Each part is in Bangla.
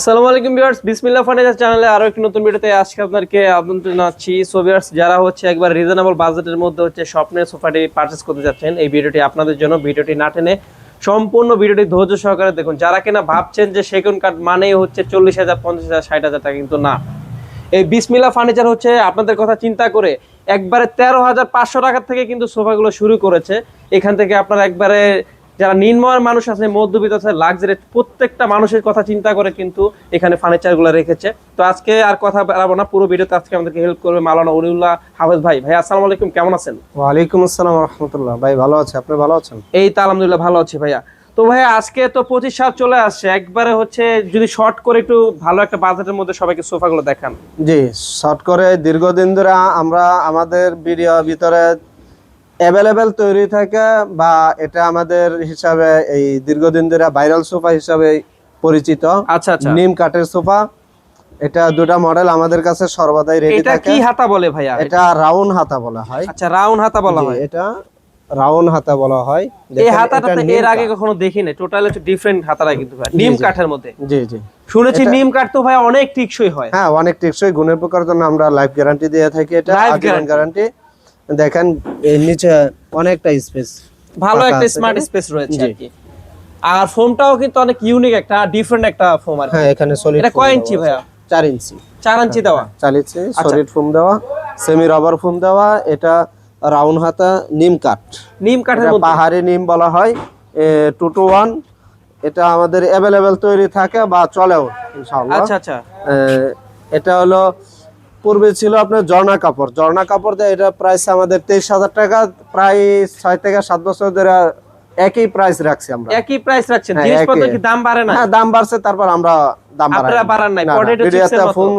আসসালামু আলাইকুম ভিউয়ার্স, বিসমিল্লাহ ফার্নিচার চ্যানেলে আরো একটি নতুন ভিডিওতে আজকে আপনাদেরকে আমন্ত্রণ জানাচ্ছি। সো ভিউয়ার্স, যারা হচ্ছে একবার রিজনেবল বাজেটের মধ্যে হচ্ছে স্বপ্নের সোফাটি পারচেজ করতে যাচ্ছেন, এই ভিডিওটি আপনাদের জন্য। ভিডিওটি না টেনে সম্পূর্ণ ভিডিওটি ধৈর্য সহকারে দেখুন। যারা কিনা ভাবছেন যে সেগুন কাঠ মানেই হচ্ছে 40,000, 50,000, 60,000 টাকা, কিন্তু না। এই বিসমিল্লাহ ফার্নিচার হচ্ছে আপনাদের কথা চিন্তা করে একবারে 13,500 টাকা থেকে কিন্তু সোফাগুলো শুরু করেছে। এখান থেকে আপনারা একবারে যারা নিম্নআয়ের মানুষ আছে, মধ্যবিত্ত আছে, লাক্সারি, প্রত্যেকটা মানুষের কথা চিন্তা করে কিন্তু এখানে ফার্নিচারগুলো রেখেছে। তো আজকে আর কথা বাড়াবো না, পুরো ভিডিওতে আজকে আমাদেরকে হেল্প করবে মাওলানা ওলিউল্লাহ হাফেজ ভাই। ভাই আসসালামু আলাইকুম, কেমন আছেন? ওয়ালাইকুম আসসালাম ওয়া রাহমাতুল্লাহ। ভাই ভালো আছে, আপনি ভালো আছেন? এই তো আলহামদুলিল্লাহ ভালো আছি ভাইয়া। তো ভাইয়া আজকে তো 25 সাল চলে আসছে, একবারে হচ্ছে যদি শর্ট করে একটু ভালো একটা বাজেটের মধ্যে সবাইকে সোফাগুলো দেখান। জি, শর্ট করে দীর্ঘদিন ধরে আমরা আমাদের ভিডিও ভিতরে অ্যাভেলেবেল তৈরি থাকে, বা এটা আমাদের হিসাবে এই দীর্ঘদিন ধরে ভাইরাল সোফা হিসাবে পরিচিত। আচ্ছা আচ্ছা, নিম কাঠের সোফা। এটা দুটা মডেল আমাদের কাছে সর্বদাই রেডি থাকে। এটা কি হাতা বলে ভাইয়া? এটা রাউন্ড হাতা বলা হয়। আচ্ছা, রাউন্ড হাতা বলা হয়। এটা রাউন্ড হাতা বলা হয়। এই হাতাটা এর আগে কখনো দেখিনি, টোটালি একটু ডিফারেন্ট হাতাটা কিন্তু ভাই, নিম কাঠের মধ্যে। জি জি, শুনেছি নিম কাঠ তো ভাই অনেক টিকসই হয়। হ্যাঁ, অনেক টেকসই, গুণের প্রকার জন্য আমরা লাইফ গ্যারান্টি দিয়ে থাকি। এটা আজীবন গ্যারান্টি। দেখেন এই নিচে অনেকটা স্পেস, ভালো একটা স্মার্ট স্পেস রয়েছে আর কি। আর ফোমটাও কিন্তু অনেক ইউনিক, একটা ডিফারেন্ট একটা ফোম আর কি। হ্যাঁ, এখানে সলিড। এটা কয় ইঞ্চি ভাইয়া? 4 ইঞ্চি। 4 ইঞ্চি দেওয়া? 4 ইঞ্চি সলিড ফোম দেওয়া, সেমি রাবার ফোম দেওয়া। এটা রাউন্ড হাতা নিম কাঠ। নিম কাঠের মধ্যে পাহাড়ি নিম বলা হয়। 2-to-1 এটা আমাদের अवेलेबल তৈরি থাকে বা চলেও ইনশাআল্লাহ। আচ্ছা আচ্ছা, এটা হলো পূর্বে ছিল আপনার ঝর্ণা কাপড়। ঝর্ণা কাপড় দিয়ে এটা প্রাইস আমাদের 23,000 টাকা। প্রায় 6 থেকে 7 বছর ধরে একই প্রাইস রাখছি আমরা। একই প্রাইস রাখছেন? জিনিসপত্র কি দাম বাড়ে না? হ্যাঁ, দাম বাড়ছে, তারপর আমরা দাম বাড়াই। আপনারা বাড়ান নাই? ভিডিওতে ফোন,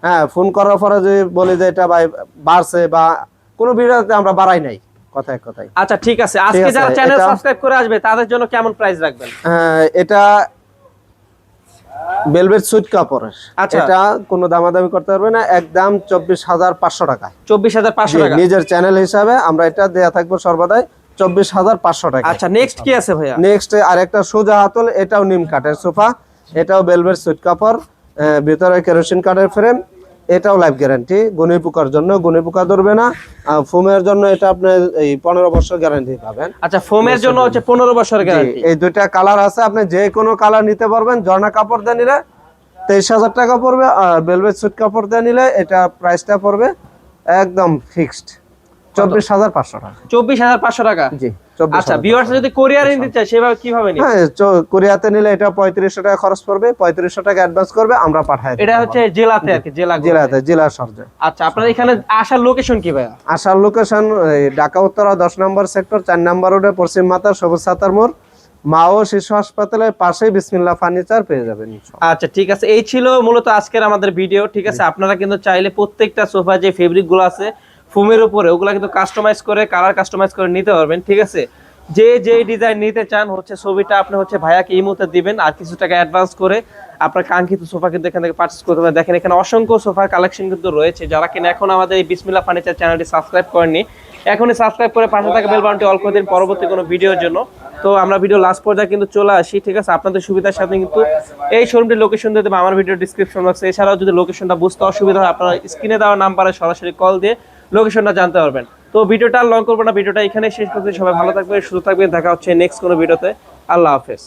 হ্যাঁ, ফোন করার পরে যদি বলি যে এটা ভাই বাড়ছে, বা কোনো ভিডিওতে আমরা বাড়াই নাই, কথায় কথায়। আচ্ছা ঠিক আছে, আজকে যারা চ্যানেল সাবস্ক্রাইব করে আসবে তাদের জন্য কেমন প্রাইস রাখবেন? এটা ভেলভেট সুইট কাপড়ের। এটা কোনো দামাদামি করতে পারবে না, একদম 24,500 টাকা। 24,500 টাকা নিজের চ্যানেল হিসাবে আমরা এটা দেয়া থাকবো সর্বদাই 24,500 টাকা। আচ্ছা, নেক্সট কি আছে ভাইয়া? নেক্সট আরেকটা সোজা হাতল, এটাও নিম কাঠের সোফা। এটাও ভেলভেট সুইট কাপড়, ভিতরে কেরোসিন কাঠের ফ্রেম। এটাও লাইফ গ্যারান্টি। গুণী পোকার জন্য, গুণী পোকা ধরবে না। ফোমের জন্য এটা আপনি এই 15 বছর গ্যারান্টি পাবেন। আচ্ছা, ফোমের জন্য হচ্ছে 15 বছর গ্যারান্টি। এই দুইটা কালার আছে, আপনি যে কোনো কালার নিতে পারবেন। ঝর্ণা কাপড় দিয়ে নিলে 23,000 টাকা পড়বে, আর ভেলভেট সুইট কাপড় দিয়ে নিলে এটা প্রাইসটা পড়বে একদম ফিক্সড 24,500 টাকা। 24,500 টাকা? জি। আচ্ছা, ভিউয়ার্স যদি কোরিয়ারে নিতে চায় সেভাবে কিভাবে নিবে? হ্যাঁ, কোরিয়াতে নিলে এটা 3500 টাকা খরচ পড়বে। 3500 টাকা অ্যাডভান্স করবে, আমরা পাঠাই দেব। এটা হচ্ছে জেলাতে আর কি, জেলা সরজে। আচ্ছা, আপনার এখানে আসার লোকেশন কি ভাইয়া? আসার লোকেশন ঢাকা উত্তরা 10 নম্বর সেক্টর, 4 নম্বর রোডে, পশ্চিম মাতার সবুজ সাতার মোড়, মা ও শিশু হাসপাতালের পাশেই বিসমিল্লাহ ফার্নিচার পেয়ে যাবেন। আচ্ছা ঠিক আছে, এই ছিল মূলত আজকের আমাদের ভিডিও। ঠিক আছে, আপনারা কিন্তু চাইলে প্রত্যেকটা সোফা যে ফেব্রিক গুলো আছে ফোমের উপরে, ওগুলা কিন্তু কাস্টমাইজ করে, কালার কাস্টমাইজ করে নিতে পারবেন। ঠিক আছে, যে যে ডিজাইন নিতে চান হচ্ছে ছবিটা আপনি হচ্ছে ভাইয়াকে এই মুহূর্তে দিবেন, আর কিছু টাকা অ্যাডভান্স করে আপনার কাঙ্ক্ষিত সোফা কিন্তু এখান থেকে পারচেজ করতে পারেন। দেখেন এখানে অসংখ্য সোফার কালেকশন কিন্তু রয়েছে। যারা কিনা এখন আমাদের এই বিসমিল্লাহ ফার্নিচার চ্যানেলটি সাবস্ক্রাইব করেননি, এখনই সাবস্ক্রাইব করে পাশে থাকা বেল বাটনটি অল করে দিন পরবর্তী কোনো ভিডিওর জন্য। তো আমরা ভিডিও লাস্ট পর্যায়ে কিন্তু চলে আসি। ঠিক আছে, আপনাদের সুবিধার সাথে কিন্তু এই শোরুমটির লোকেশন দিয়ে দেবো আমার ভিডিও ডিসক্রিপশন বক্সে। এছাড়াও যদি লোকেশনটা বুঝতে অসুবিধা হয়, আপনারা স্ক্রিনে দেওয়া নাম্বারে সরাসরি কল দিয়ে লোকেশনটা জানতে পারবেন। তো ভিডিওটা লং করবো না, ভিডিওটা এখানে শেষ করতে। সবাই ভালো থাকবেন, সুস্থ থাকবেন, দেখা হচ্ছে নেক্সট কোনো ভিডিওতে। আল্লাহ হাফেজ।